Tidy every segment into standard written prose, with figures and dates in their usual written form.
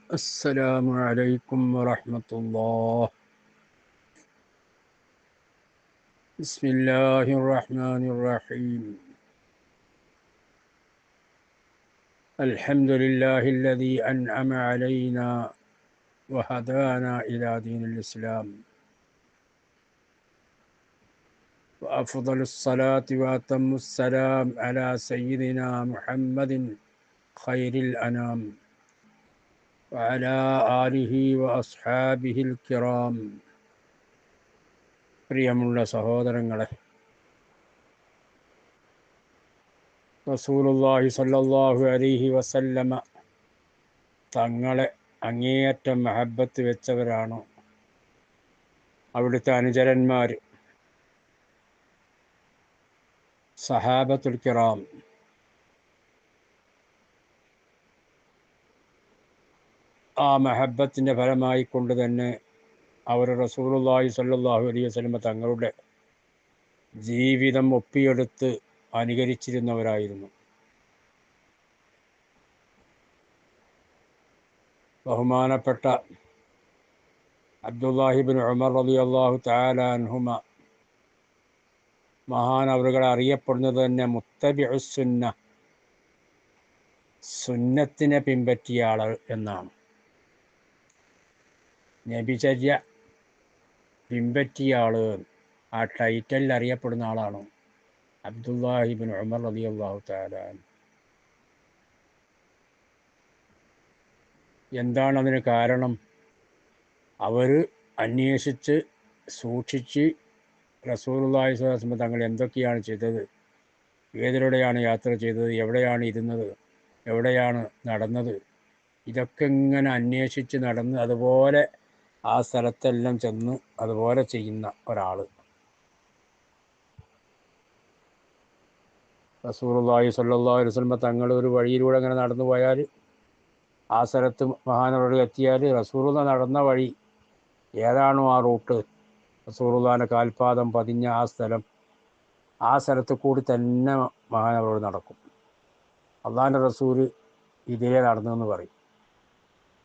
السلام عليكم ورحمة الله. بسم الله الرحمن الرحيم. الحمد لله الذي أنعم علينا وهدانا إلى دين الإسلام، وأفضل الصلاة وأتم السلام على سيدنا محمد خير الأنام وعلى آله وأصحابه الكرام. പ്രിയമുള്ള സഹോദരങ്ങളെ, റസൂലുള്ളാഹി സ്വല്ലല്ലാഹു അലൈഹി വസല്ലമ തങ്ങളെ അങ്ങേയറ്റം മഹബത്ത് വെച്ചവരാണ് അവിടുത്തെ അനുചരന്മാർ, സഹാബത്തുൽ കിറാം. ആ മഹബത്തിൻ്റെ ഫലമായി കൊണ്ട് തന്നെ അവർ റസൂലുള്ളാഹി സ്വല്ലല്ലാഹു അലൈഹി വസല്ലമ തങ്ങളുടെ ജീവിതം ഒപ്പിയെടുത്ത് അനുകരിച്ചിരുന്നവരായിരുന്നു. ബഹുമാനപ്പെട്ട അബ്ദുല്ലാഹിബ്നു ഉമർ റളിയല്ലാഹു തആല അൻഹുമ മഹാനവറുകൾ അറിയപ്പെടുന്നത് തന്നെ മുത്തബിഉസ് സുന്ന, സുന്നത്തിനെ പിൻപറ്റിയ ആൾ എന്നാണ്. നബിചര്യ പിൻപറ്റിയ ആൾ, ആ ടൈറ്റലിൽ അറിയപ്പെടുന്ന ആളാണ് അബ്ദുല്ലാഹിബ്നു ഉമർ റളിയല്ലാഹു തആല. എന്താണ് അതിന് കാരണം? അവർ അന്വേഷിച്ച് സൂക്ഷിച്ച് റസൂലുള്ളാഹി സ്വല്ലല്ലാഹു അലൈഹി വസല്ലം തങ്ങൾ എന്തൊക്കെയാണ് ചെയ്തത്, ഏതിലൂടെയാണ് യാത്ര ചെയ്തത്, എവിടെയാണ് ഇരുന്നത്, എവിടെയാണ് നടന്നത്, ഇതൊക്കെ ഇങ്ങനെ അന്വേഷിച്ച് നടന്ന് അതുപോലെ ആ സ്ഥലത്തെല്ലാം ചെന്ന് അതുപോലെ ചെയ്യുന്ന ഒരാൾ. റസൂലുള്ളാഹി സ്വല്ലല്ലാഹു അലൈഹി വസല്ലം തങ്ങൾ ഒരു വഴിയിലൂടെ അങ്ങനെ നടന്നു പോയാൽ, ആ സ്ഥലത്ത് മഹാനവറുകൾ എത്തിയാൽ റസൂലുള്ള നടന്ന വഴി ഏതാണോ ആ റൂട്ട്, റസൂലുള്ളാഹിൻ്റെ കാൽപാദം പതിഞ്ഞ ആ സ്ഥലം, ആ സ്ഥലത്ത് കൂടി തന്നെ മഹാനവറുകൾ നടക്കും. അള്ളാഹിൻ്റെ റസൂല് ഇതേ നടന്നെന്ന് പറയും.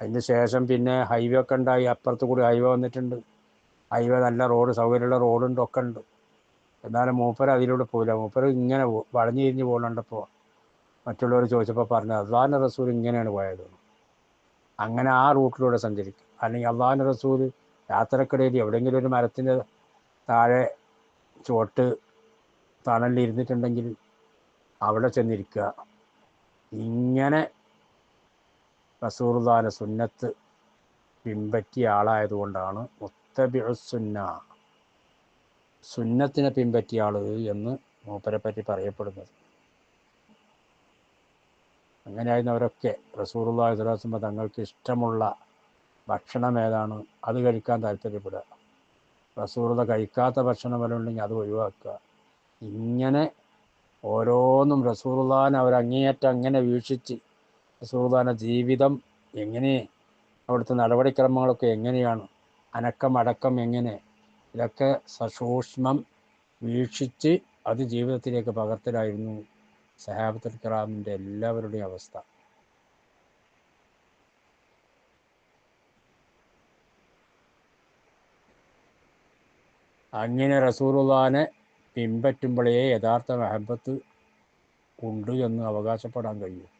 അതിന് ശേഷം പിന്നെ ഹൈവേ ഒക്കെ ഉണ്ടായി, അപ്പുറത്ത് കൂടി ഹൈവേ വന്നിട്ടുണ്ട്. ഹൈവേ നല്ല റോഡ്, സൗകര്യമുള്ള റോഡുണ്ട്, ഒക്കെ ഉണ്ട്. എന്നാലും മൂപ്പർ അതിലൂടെ പോയില്ല. മൂപ്പർ ഇങ്ങനെ വളഞ്ഞു തിരിഞ്ഞ് പോകുന്നുണ്ടപ്പോൾ മറ്റുള്ളവർ ചോദിച്ചപ്പോൾ പറഞ്ഞത് അള്ളാഹിൻ്റെ റസൂൽ ഇങ്ങനെയാണ് പോയത്. അങ്ങനെ ആ റൂട്ടിലൂടെ സഞ്ചരിക്കും. അല്ലെങ്കിൽ അള്ളാഹിൻ്റെ റസൂൽ യാത്രക്കിടയിൽ എവിടെയെങ്കിലും ഒരു മരത്തിൻ്റെ താഴെ ചുവട്ട് തണലിരുന്നിട്ടുണ്ടെങ്കിൽ അവിടെ ചെന്നിരിക്കുക. ഇങ്ങനെ റസൂലുള്ളാഹിൻ്റെ സുന്നത്ത് പിൻപറ്റിയ ആളായതുകൊണ്ടാണ് മുത്തബിഉസ് സുന്ന, സുന്നത്തിനെ പിൻപറ്റിയ ആൾ എന്ന് മൂപ്പരെ പറ്റി പറയപ്പെടുന്നത്. അങ്ങനെയായിരുന്നവരൊക്കെ റസൂലുള്ളാഹി സ്വല്ലല്ലാഹു അലൈഹി വസല്ലം തങ്ങൾക്ക് ഇഷ്ടമുള്ള ഭക്ഷണം ഏതാണ് അത് കഴിക്കാൻ താല്പര്യപ്പെടുക, റസൂലുള്ള കഴിക്കാത്ത ഭക്ഷണം വല്ലതും ഉണ്ടെങ്കിൽ അത് ഒഴിവാക്കുക. ഇങ്ങനെ ഓരോന്നും റസൂലുള്ളാഹിനെ അവർ അങ്ങേയറ്റം അങ്ങനെ വീക്ഷിച്ച് റസൂലുള്ളാഹിൻ്റെ ജീവിതം എങ്ങനെ, അവിടുത്തെ നടപടിക്രമങ്ങളൊക്കെ എങ്ങനെയാണ്, അനക്കം എങ്ങനെ, ഇതൊക്കെ സസൂക്ഷ്മം വീക്ഷിച്ച് അത് ജീവിതത്തിലേക്ക് പകർത്തലായിരുന്നു സഹാബത്തുൽ കിറാമിൻ്റെ എല്ലാവരുടെയും അവസ്ഥ. അങ്ങനെ റസൂലുള്ളാഹിനെ പിൻപറ്റുമ്പോഴേ യഥാർത്ഥ മഹബത്ത് ഉണ്ട് എന്ന് അവകാശപ്പെടാൻ കഴിയും.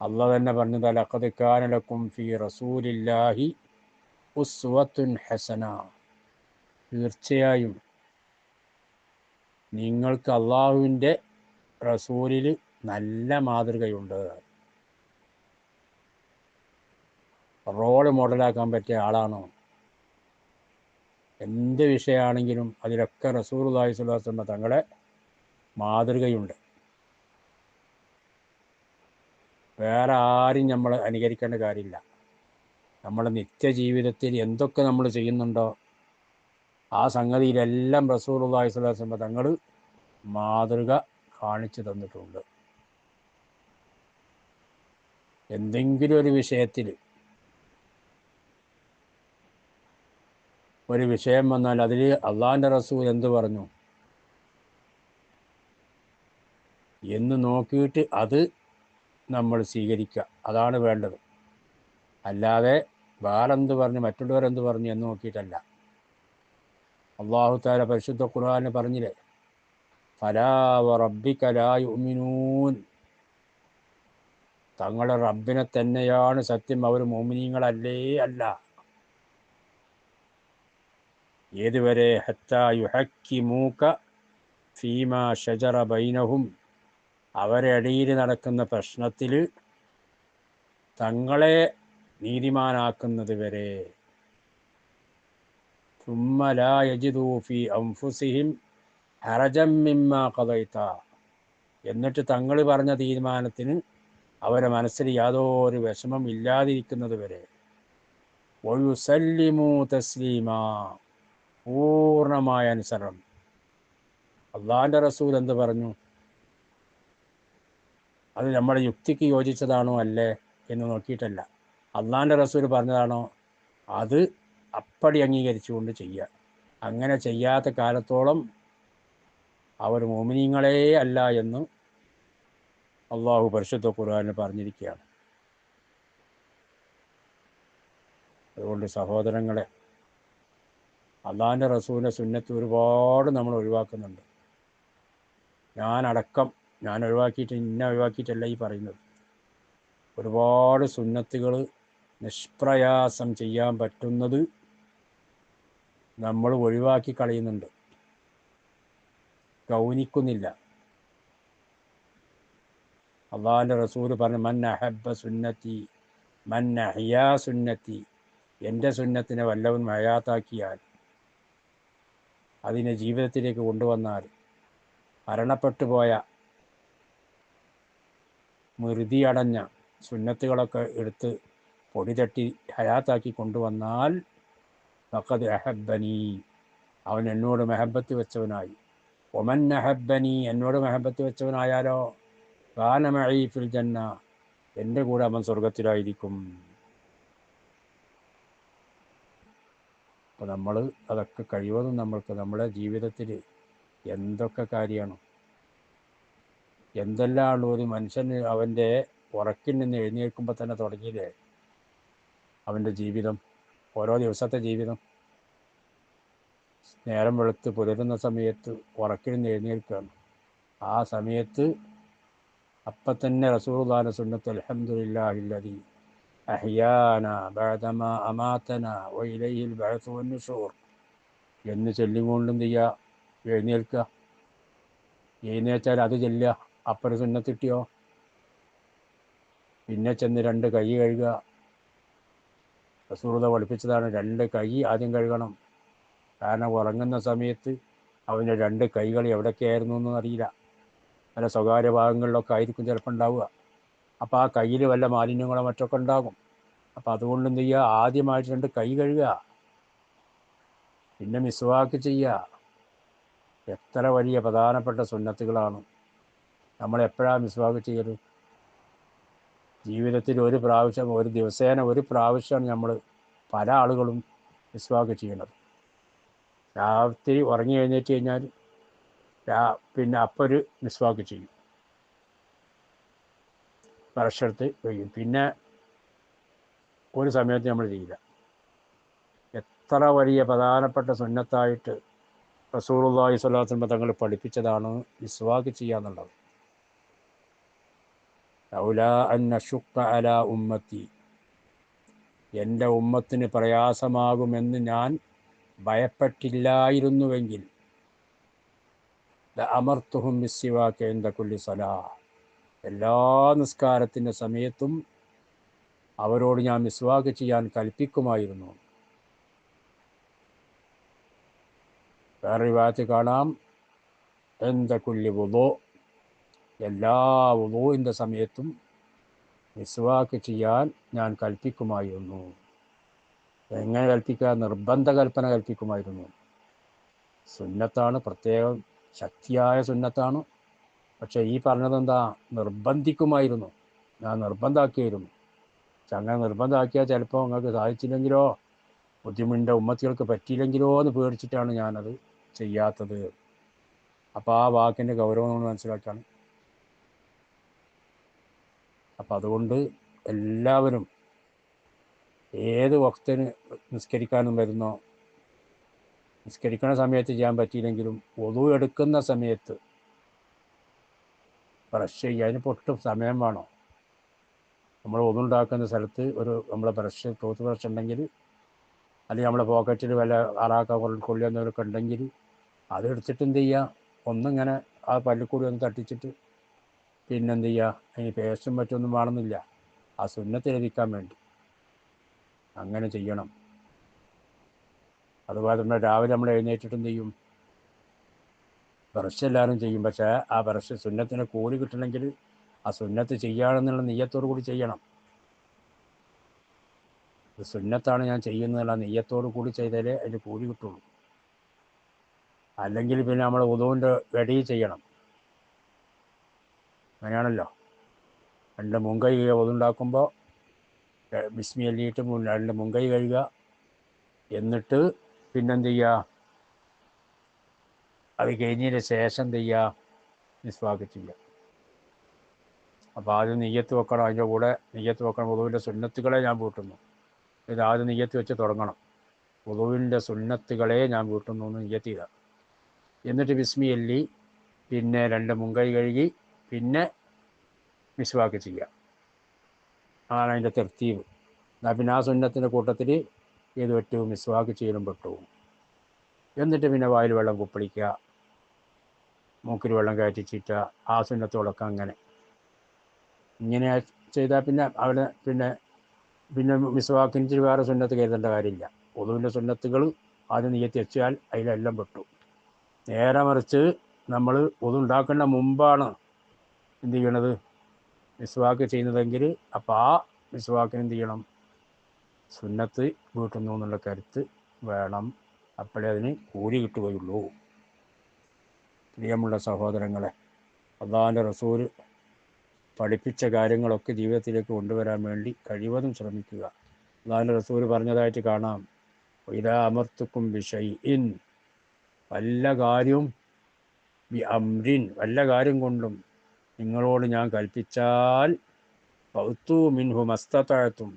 അള്ളാഹ് തന്നെ പറഞ്ഞത് ലഖദ് കാന ലക്കും ഫീ റസൂലില്ലാഹി ഉസ്വത്തുൻ ഹസന, തീർച്ചയായും നിങ്ങൾക്ക് അള്ളാഹുവിൻ്റെ റസൂലിൽ നല്ല മാതൃകയുണ്ട്. റോള് മോഡലാക്കാൻ പറ്റിയ ആളാണോ? എന്ത് വിഷയമാണെങ്കിലും അതിലൊക്കെ റസൂലുള്ളാഹി സ്വല്ലല്ലാഹു അലൈഹി വസല്ലം തങ്ങളെ മാതൃകയുണ്ട്. വേറെ ആരും നമ്മൾ അനുകരിക്കേണ്ട കാര്യമില്ല. നമ്മുടെ നിത്യജീവിതത്തിൽ എന്തൊക്കെ നമ്മൾ ചെയ്യുന്നുണ്ടോ ആ സംഗതിയിലെല്ലാം റസൂലുള്ളാഹി സ്വല്ലല്ലാഹു അലൈഹി വസല്ലം തങ്ങൾ മാതൃക കാണിച്ചു തന്നിട്ടുണ്ട്. എന്തെങ്കിലും ഒരു വിഷയത്തിൽ ഒരു വിഷയം വന്നാൽ അതിൽ അള്ളാഹിൻ്റെ റസൂൽ എന്ത് പറഞ്ഞു എന്ന് നോക്കിയിട്ട് അത് നമ്മൾ സ്വീകരിക്കുക. അതാണ് വേണ്ടത്. അല്ലാതെ വേറെന്ത് പറഞ്ഞു മറ്റുള്ളവരെന്ത് പറഞ്ഞു എന്ന് നോക്കിയിട്ടല്ല. അല്ലാഹു തആല പരിശുദ്ധ ഖുർആനിൽ പറഞ്ഞില്ലേ, ഫലാ വറബ്ബിക ലാ യുഅ്മിനൂൻ, തങ്ങളുടെ റബ്ബിനെ തന്നെയാണ് സത്യം, അവർ മുഅ്മിനീങ്ങളല്ലേ അല്ല. ഏതുവരെ? ഹത്താ യുഹക്കിമൂക ഫീമാ ഷജറ ബൈനഹും, അവരെ ഇടയിൽ നടക്കുന്ന പ്രശ്നത്തിൽ തങ്ങളെ നീതിമാനാക്കുന്നത് വരെ. സുമ്മ ലാ യജിദൂ ഫീ അൻഫുസിഹിം ഹറജം മിമ്മാ ഖദൈത, എന്നിട്ട് തങ്ങൾ പറഞ്ഞ തീരുമാനത്തിന് അവരെ മനസ്സിൽ യാതൊരു വിഷമം ഇല്ലാതിരിക്കുന്നത് വരെ. വയുസല്ലിമൂ തസ്ലീമാ, പൂർണ്ണമായ അനുസരണം. അള്ളാഹിൻ്റെ റസൂൽ എന്ത് പറഞ്ഞു? അത് നമ്മുടെ യുക്തിക്ക് യോജിച്ചതാണോ അല്ലേ എന്ന് നോക്കിയിട്ടല്ല. അള്ളാഹിൻ്റെ റസൂൽ പറഞ്ഞതാണോ അത് അപ്പടി അംഗീകരിച്ചുകൊണ്ട് ചെയ്യുക. അങ്ങനെ ചെയ്യാത്ത കാലത്തോളം അവർ മുഅ്മിനീങ്ങളേ അല്ല എന്ന് അള്ളാഹു പരിശുദ്ധ ഖുർആനിൽ പറഞ്ഞിരിക്കുകയാണ്. അതുകൊണ്ട് സഹോദരങ്ങളെ, അള്ളാഹിൻ്റെ റസൂലിൻ്റെ സുന്നത്ത് ഒരുപാട് നമ്മൾ ഒഴിവാക്കുന്നുണ്ട്. ഞാൻ ഒഴിവാക്കിയിട്ടല്ല ഈ പറയുന്നത്. ഒരുപാട് സുന്നത്തുകൾ നിഷ്പ്രയാസം ചെയ്യാൻ പറ്റുന്നത് നമ്മൾ ഒഴിവാക്കി കളയുന്നുണ്ട്, ഗൗനിക്കുന്നില്ല. അള്ളാഹിൻ്റെ റസൂൽ പറഞ്ഞു, മൻ അഹബ്ബ സുന്നത്തി മൻ അഹ്യാ സുന്നത്തി, എൻ്റെ സുന്നത്തിനെ വല്ലവൻ ഹയാത്താക്കിയാൽ, അതിനെ ജീവിതത്തിലേക്ക് കൊണ്ടുവന്നാൽ, മരണപ്പെട്ടു പോയ മൃതി അടഞ്ഞ സുന്നത്തുകളൊക്കെ എടുത്ത് പൊടി തട്ടി ഹയാത്താക്കി കൊണ്ടുവന്നാൽ, ഫഖദ് അഹബ്ബനി, അവൻ എന്നോട് മെഹബത്ത് വെച്ചവനായി. ഒമൻ അഹബ്ബനി, എന്നോട് മെഹബത്ത് വെച്ചവനായാലോ, കാന മഈ ഫിൽ ജന്ന, എൻ്റെ കൂടെ അവൻ സ്വർഗത്തിലായിരിക്കും. അപ്പോൾ നമ്മൾ അതൊക്കെ കഴിവതും നമ്മൾക്ക് നമ്മുടെ ജീവിതത്തിൽ എന്തൊക്കെ കാര്യമാണ്, എന്തെല്ലാം ഒരു മനുഷ്യന് അവൻ്റെ ഉറക്കിൽ നിന്ന് എഴുന്നേൽക്കുമ്പോൾ തന്നെ തുടങ്ങിയില്ലേ അവൻ്റെ ജീവിതം, ഓരോ ദിവസത്തെ ജീവിതം. നേരം വെളുത്ത് പുലരുന്ന സമയത്ത് ഉറക്കിൽ നിന്ന് എഴുന്നേൽക്കുകയാണ്. ആ സമയത്ത് അപ്പം തന്നെ റസൂലുള്ളാഹിന്റെ സുന്നത്ത് അൽഹംദുലില്ലാഹില്ലദീ അഹ്യാന ബഅദമാ അമാതന വഇലൈഹിൽ ബഅ്സു വന്നുശൂർ എന്ന് ചൊല്ലിക്കൊണ്ടും ചെയ്യുക, എഴുന്നേൽക്കുക. എഴുന്നേറ്റാൽ അത് ചെല്ലുക, അപ്പർ സുന്നത്ത് കിട്ടിയോ. പിന്നെ ചെന്ന് 2 കൈ കഴുകുക. റസൂലുള്ളാഹി പഠിപ്പിച്ചതാണ്, 2 കൈ ആദ്യം കഴുകണം. കാരണം ഉറങ്ങുന്ന സമയത്ത് അവൻ്റെ 2 കൈകൾ എവിടെയൊക്കെയായിരുന്നു എന്നും അറിയില്ല. പല സ്വകാര്യ ഭാഗങ്ങളിലൊക്കെ ആയിരിക്കും ചിലപ്പോൾ ഉണ്ടാവുക. അപ്പോൾ ആ കയ്യിൽ വല്ല മാലിന്യങ്ങളോ മറ്റൊക്കെ ഉണ്ടാകും. അപ്പോൾ അതുകൊണ്ട് എന്ത് ചെയ്യുക, ആദ്യമായിട്ട് 2 കൈ കഴുകുക, പിന്നെ മിസ്വാക്ക് ചെയ്യുക. എത്ര വലിയ പ്രധാനപ്പെട്ട സുന്നത്തുകളാണ്. നമ്മളെപ്പോഴാണ് മിസ്വാക്ക് ചെയ്യൽ? ജീവിതത്തിൽ ഒരു പ്രാവശ്യം, ഒരു ദിവസേന ഒരു പ്രാവശ്യമാണ് നമ്മൾ പല ആളുകളും മിസ്വാക്ക് ചെയ്യണത്. രാത്രി ഉറങ്ങി എഴുന്നേറ്റ് കഴിഞ്ഞാൽ പിന്നെ അപ്പോൾ ഒരു മിസ്വാക്ക് ചെയ്യും, ബ്രഷെടുത്ത് കഴിയും. പിന്നെ ഒരു സമയത്ത് നമ്മൾ ചെയ്യില്ല. എത്ര വലിയ പ്രധാനപ്പെട്ട സുന്നത്തായിട്ട് റസൂലുള്ളാഹി സ്വല്ലല്ലാഹു അലൈഹി വസല്ലം തങ്ങൾ പഠിപ്പിച്ചതാണ് മിസ്വാക്ക് ചെയ്യുക എന്നുള്ളത്. ലൗലാ അൻ അശുഖ്ഖ അലാ ഉമ്മത്തി, എൻ്റെ ഉമ്മത്തിന് പ്രയാസമാകുമെന്ന് ഞാൻ ഭയപ്പെട്ടില്ലായിരുന്നുവെങ്കിൽ അമർത്തുഹും ബിസ്സിവാക്ക് ഇൻദ കുല്ലി സ്വലാഹ്, എല്ലാ നിസ്കാരത്തിൻ്റെ സമയത്തും അവരോട് ഞാൻ മിസ്വാക്ക് ചെയ്യാൻ കൽപ്പിക്കുമായിരുന്നു. വേറെ റിവായത്തിൽ കാണാം, ഇൻദ കുല്ലി വുളൂ, എല്ലാ വുളൂഇൻ്റെ സമയത്തും മിസ്വാക്ക് ചെയ്യാൻ ഞാൻ കൽപ്പിക്കുമായിരുന്നു. എങ്ങനെ കൽപ്പിക്കുക? നിർബന്ധ കൽപ്പന കൽപ്പിക്കുമായിരുന്നു. സുന്നത്താണ്, പ്രത്യേകം ശക്തിയായ സുന്നത്താണ്. പക്ഷേ ഈ പറഞ്ഞതെന്താ? നിർബന്ധിക്കുമായിരുന്നു, ഞാൻ നിർബന്ധമാക്കിയായിരുന്നു. അങ്ങനെ നിർബന്ധമാക്കിയാൽ ചിലപ്പോൾ നിങ്ങൾക്ക് സാധിച്ചില്ലെങ്കിലോ, ബുദ്ധിമുട്ടിൻ്റെ ഉമ്മത്തികൾക്ക് പറ്റിയില്ലെങ്കിലോ എന്ന് പേടിച്ചിട്ടാണ് ഞാനത് ചെയ്യാത്തത്. അപ്പോൾ ആ വാക്കിൻ്റെ ഗൗരവം നമ്മൾ മനസ്സിലാക്കുകയാണ്. അപ്പം അതുകൊണ്ട് എല്ലാവരും ഏത് വക്തിന് നിസ്കരിക്കാനും വരുന്നോ, നിസ്കരിക്കുന്ന സമയത്ത് ചെയ്യാൻ പറ്റിയില്ലെങ്കിലും ഒതു എടുക്കുന്ന സമയത്ത് ബ്രഷ് ചെയ്യുക. അതിന് പൊട്ടും സമയം വേണം. നമ്മൾ ഒതുണ്ടാക്കുന്ന സ്ഥലത്ത് നമ്മളെ ബ്രഷ്, ടൂത്ത് ബ്രഷ് ഉണ്ടെങ്കിൽ, അല്ലെങ്കിൽ നമ്മളെ പോക്കറ്റിൽ വല്ല ആറാക്ക കൊള്ളി എന്നൊക്കെ ഉണ്ടെങ്കിൽ അതെടുത്തിട്ട് എന്ത് ചെയ്യുക, ഒന്നിങ്ങനെ ആ പല്ലിക്കൂടി ഒന്ന് തട്ടിച്ചിട്ട് പിന്നെന്ത് ചെയ്യുക, അതിന് പേസ്റ്റും മറ്റൊന്നും വേണമെന്നില്ല, ആ സുന്നത്ത് ലഭിക്കാൻ വേണ്ടി അങ്ങനെ ചെയ്യണം. അതുപോലെ തന്നെ രാവിലെ നമ്മൾ എഴുന്നേറ്റിട്ട് എന്ത് ചെയ്യും, ബ്രഷ് എല്ലാവരും ചെയ്യും. പക്ഷേ ആ ബ്രഷ് സുന്നത്തിന് കൂലി കിട്ടണമെങ്കിൽ ആ സുന്നത്ത് ചെയ്യുകയാണെന്നുള്ള നെയ്യത്തോടു കൂടി ചെയ്യണം. ഇത് സുന്നത്താണ് ഞാൻ ചെയ്യുന്നതല്ല, നെയ്യത്തോടു കൂടി ചെയ്താലേ അതിന് കൂലി കിട്ടുള്ളൂ. അല്ലെങ്കിൽ പിന്നെ നമ്മൾ ഉദുവിൻ്റെ വെടി ചെയ്യണം. അങ്ങനെയാണല്ലോ. രണ്ട് മുൻകൈ ഒതുണ്ടാക്കുമ്പോൾ ബിസ്മി എല്ലിയിട്ട് രണ്ട് മുൻകൈ കഴുകുക. എന്നിട്ട് പിന്നെന്ത് ചെയ്യുക, അത് കഴിഞ്ഞതിന് ശേഷം എന്ത് ചെയ്യുക, മിസ്വാക്ക് ചെയ്യുക. അപ്പോൾ ആദ്യം നെയ്യത്ത് വെക്കണം. അതിൻ്റെ കൂടെ നെയ്യത്ത് വെക്കണം. ഉദുവിൻ്റെ സുന്നത്തുകളെ ഞാൻ വീട്ടുന്നു. ഇത് ആദ്യം നെയ്യത്ത് വെച്ച് തുടങ്ങണം. ഉദുവിൻ്റെ സുന്നത്തുകളെ ഞാൻ വീട്ടുന്നു എന്ന് നെയ്യത്ത് ചെയ്യുക. എന്നിട്ട് ബിസ്മി എല്ലി, പിന്നെ രണ്ട് മുൻകൈ കഴുകി, പിന്നെ മിസ്വാക്ക് ചെയ്യുക. ആണ് അതിൻ്റെ തെർത്തീവ്. എന്നാൽ പിന്നെ ആ സുന്നത്തിൻ്റെ കൂട്ടത്തിൽ ഏത് പറ്റും, മിസ്വാക്ക് ചെയ്യലും പെട്ടു. എന്നിട്ട് പിന്നെ വായിൽ വെള്ളം കുപ്പിളിക്കുക, മൂക്കിൽ വെള്ളം കയറ്റി ചീറ്റുക, ആ സുന്നത്തോടൊക്കെ അങ്ങനെ ഇങ്ങനെ ചെയ്താൽ പിന്നെ അവിടെ പിന്നെ മിസ്വാക്കിന് വേറെ സുന്നത്ത് കരുതേണ്ട കാര്യമില്ല. ഉദുവിൻ്റെ സുന്നത്തുകൾ ആദ്യം നെയ്യത്തി വെച്ചാൽ അതിലെല്ലാം പെട്ടു. നേരെ മറിച്ച് നമ്മൾ ഉദുണ്ടാക്കുന്ന മുമ്പാണ് എന്ത് ചെയ്യണത്, മിസ്വാക്ക് ചെയ്യുന്നതെങ്കിൽ അപ്പോൾ ആ മിസ്വാക്കിന് എന്ത് ചെയ്യണം, സുന്നത്ത് വീട്ടുന്നു എന്നുള്ള കരുത്ത് വേണം. അപ്പോഴേ അതിന് കൂലി കിട്ടുകയുള്ളൂ. പ്രിയമുള്ള സഹോദരങ്ങളെ, അല്ലാഹുവിൻ്റെ റസൂൽ പഠിപ്പിച്ച കാര്യങ്ങളൊക്കെ ജീവിതത്തിലേക്ക് കൊണ്ടുവരാൻ വേണ്ടി കഴിവതും ശ്രമിക്കുക. അല്ലാഹുവിൻ്റെ റസൂൽ പറഞ്ഞതായിട്ട് കാണാം, ഇദാ അമർത്തുക്കും ബിശൈഇൻ, വല്ല കാര്യവും, ബി അംരിൻ, വല്ല കാര്യം കൊണ്ടും നിങ്ങളോട് ഞാൻ കൽപ്പിച്ചാൽ, ഫൗതു മിൻഹു മസ്തതഅതും,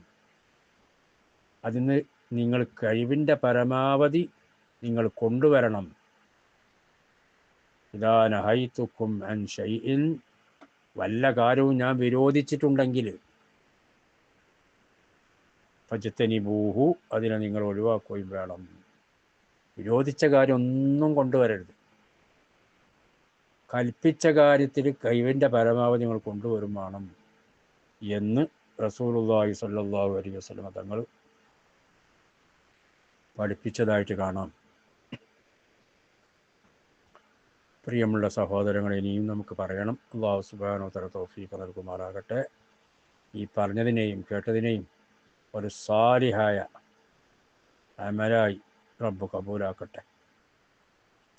അതിന് നിങ്ങൾ കഴിവിൻ്റെ പരമാവധി നിങ്ങൾ കൊണ്ടുവരണം. ഇദാ നഹൈതുക്കും അൻ ഷൈഇൻ, വല്ല കാര്യവും ഞാൻ വിരോധിച്ചിട്ടുണ്ടെങ്കിൽ, ഫജ്തനിബൂഹു, അതിനെ നിങ്ങൾ ഒഴിവാക്കുകയും വേണം. വിരോധിച്ച കാര്യം ഒന്നും കൊണ്ടുവരരുത്. കൽപ്പിച്ച കാര്യത്തിൽ കഴിവിൻ്റെ പരമാവധി നിങ്ങൾ കൊണ്ടുവരും വേണം എന്ന് റസൂലുള്ളാഹി സ്വല്ലല്ലാഹു അലൈഹി വസല്ലം തങ്ങൾ പഠിപ്പിച്ചതായിട്ട് കാണാം. പ്രിയമുള്ള സഹോദരങ്ങളെ, ഇനിയും നമുക്ക് പറയണം. അല്ലാഹു സുബ്ഹാനഹു വ തആല തൗഫീഖ് നൽകുമാറാകട്ടെ. ഈ പറഞ്ഞതിനെയും കേട്ടതിനെയും ഒരു സാലിഹായ അമലായി റബ്ബ് കബൂലാക്കട്ടെ.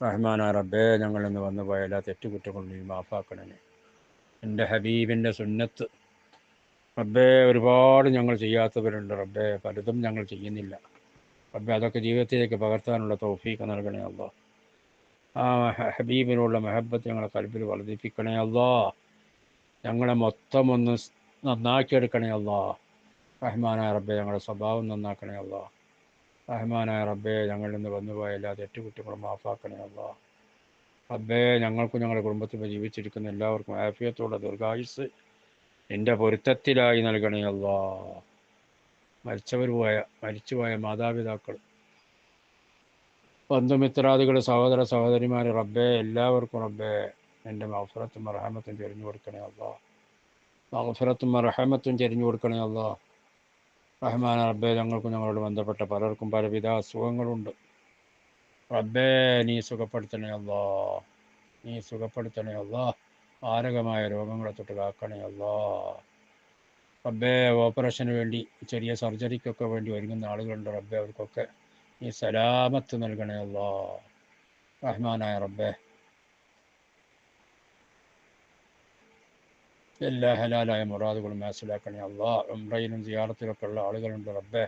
റഹ്മാനായ റബ്ബേ, ഞങ്ങളിൽ നിന്ന് വന്നു പോയ എല്ലാ തെറ്റുകുറ്റങ്ങളും നീ മാഫാക്കണമേ. എൻ്റെ ഹബീബിൻ്റെ സുന്നത്ത് റബ്ബേ ഒരുപാട് ഞങ്ങൾ ചെയ്യാത്തവരുണ്ട് റബ്ബേ, പലതും ഞങ്ങൾ ചെയ്യുന്നില്ല റബ്ബേ. അതൊക്കെ ജീവിതത്തിലേക്ക് പകർത്താനുള്ള തൗഫീഖ് നൽകണേ അല്ലാ. ആ ഹബീബിനുള്ള മഹബത്ത് ഞങ്ങളെ കൽബിൽ വർദ്ധിപ്പിക്കണേ അല്ലാ. ഞങ്ങളെ മൊത്തം ഒന്ന് നന്നാക്കിയെടുക്കണേ അല്ലാ. റഹ്മാനായ റബ്ബേ, ഞങ്ങളുടെ സ്വഭാവം നന്നാക്കണേ അല്ലാ. റഹ്മാനായ റബ്ബേ, ഞങ്ങളിൽ നിന്ന് വന്നുപോയ എല്ലാ തെറ്റുകുറ്റങ്ങളും മാഫാക്കണേ അല്ലാ. റബ്ബേ, ഞങ്ങൾക്കും ഞങ്ങളുടെ കുടുംബത്തിൽ ജീവിച്ചിരിക്കുന്ന എല്ലാവർക്കും ആഫിയത്തോടെ ദീർഘായുസ്സ് എൻ്റെ പൊരുത്തത്തിലായി നൽകണേ അല്ലാ. മരിച്ചുപോയ മാതാപിതാക്കൾ, ബന്ധുമിത്രാദികൾ, സഹോദര സഹോദരിമാർ റബ്ബേ, എല്ലാവർക്കും റബ്ബേ എൻ്റെ മഗ്ഫിറത്തും റഹമത്തും ചൊരിഞ്ഞു കൊടുക്കണേ അല്ലാ. മഗ്ഫിറത്തും റഹമത്തും ചൊരിഞ്ഞു കൊടുക്കണേ അല്ലാ. റഹ്മാൻ റബ്ബേ, ഞങ്ങൾക്കും ഞങ്ങളോട് ബന്ധപ്പെട്ട പലർക്കും പലവിധ അസുഖങ്ങളുണ്ട് റബ്ബേ. നീ സുഖപ്പെടുത്തണേ അല്ലാ, നീ സുഖപ്പെടുത്തണേ അല്ലാ. മാരകമായ രോഗങ്ങളെ തൊട്ട് കാക്കണേ അല്ലാ. റബ്ബേ, ഓപ്പറേഷന് വേണ്ടി, ചെറിയ സർജറിക്കൊക്കെ വേണ്ടി ഒരുങ്ങുന്ന ആളുകളുണ്ട് റബ്ബേ, അവർക്കൊക്കെ നീ സലാമത്ത് നൽകണേ അല്ലാ. റഹ്മാനായ റബ്ബേ, എല്ലാ ഹലാലായ മുറാദുകളും മനസ്സിലാക്കണേ അല്ലാ. ഉംറയിലും സിയാറത്തിലൊക്കെ ഉള്ള ആളുകളുണ്ട് റബ്ബേ,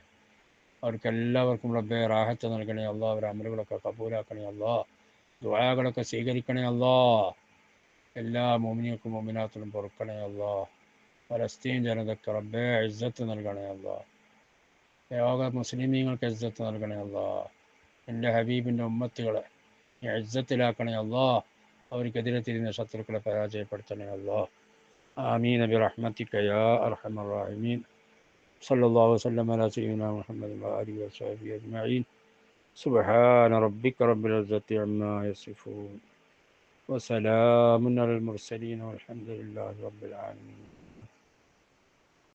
അവർക്കെല്ലാവർക്കും റബ്ബേ റാഹത്ത് നൽകണേ അല്ലാ. അവരുടെ അമലുകളൊക്കെ കബൂലാക്കണേ അല്ലാ. ദുആകളൊക്കെ സ്വീകരിക്കണേ അല്ലാ. എല്ലാ മുഅ്മിനീങ്ങൾക്കും മുഅ്മിനാത്തുകളും പൊറുക്കണേ അല്ലാ. ഫലസ്തീൻ ജനതയ്ക്ക് റബ്ബേ ഇസ്സത്ത് നൽകണേ അല്ലാ. ലോക മുസ്ലിമീങ്ങൾക്ക് ഇസ്സത്ത് നൽകണേ അല്ലാ. എൻ്റെ ഹബീബിൻ്റെ ഉമ്മത്തുകളെ നീ ഇസ്സത്തിലാക്കണേ അല്ലാ. അവർക്കെതിരെ തിരിഞ്ഞ ശത്രുക്കളെ പരാജയപ്പെടുത്തണേ അല്ലാ. ആമീൻ ബിറഹ്മതിക യാ അർഹമർ റഹീമീൻ. സല്ലല്ലാഹു വസല്ലം അലാ സയ്യിദിനാ മുഹമ്മദ് വആലിഹി വസഹ്ബിഹി അജ്മഈൻ. സുബ്ഹാന റബ്ബിക റബ്ബിൽ ഇസ്സത്തി അമ്മാ യസിഫൂൻ വസലാമുൻ അലൽ മുർസലീൻ വൽഹംദുലില്ലാഹി റബ്ബിൽ ആലമീൻ.